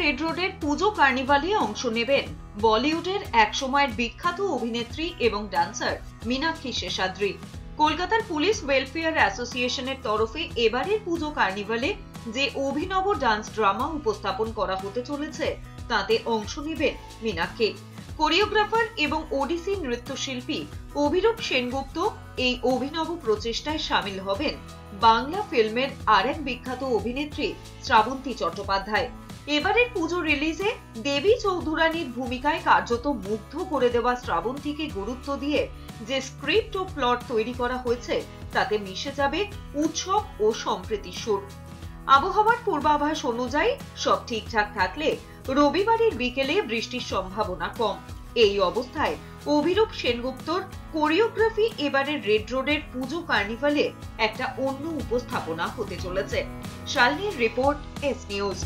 Red রোডের পুজো কার্নিভালে অংশ নেবেন বলিউডের একসময়ের বিখ্যাত অভিনেত্রী এবং ডান্সার মীনাক্ষী শেষাদ্রি। কলকাতার পুলিশ ওয়েলফেয়ার অ্যাসোসিয়েশনের তরফে এবারের পুজো কার্নিভালে যে অভিনব ডান্স ড্রামা উপস্থাপন করা হতে চলেছে তাতে অংশ নেবেন মীনাক্ষী। কোরিওগ্রাফার এবং ওডিসি নৃত্যশিল্পী অভিরূপ সেনগুপ্ত এই অভিনব প্রচেষ্টায় সামিল হবেন বাংলা ফিল্মের আরেক বিখ্যাত অভিনেত্রী শ্রাবন্তী চট্টোপাধ্যায়। এবারের পুজো রিলিজে দেবী চৌধুরানীর ভূমিকায় কার্যত মুগ্ধ করে দেওয়া শ্রাবন্তীকে গুরুত্ব দিয়ে যে স্ক্রিপ্ট ও প্লট তৈরি করা হয়েছে তাতে মিশে যাবে উৎসব ও সম্প্রীতির সুর। আবহাওয়ার পূর্বাভাস অনুযায়ী সব ঠিকঠাক থাকলে রবিবারের বিকেলে বৃষ্টির সম্ভাবনা কম। এই অবস্থায় অভিরূপ সেনগুপ্তর কোরিওগ্রাফি এবারের রেড রোডের পুজো কার্নিভালে একটা অন্য উপস্থাপনা হতে চলেছে। শালিনীর রিপোর্ট, এস নিউজ।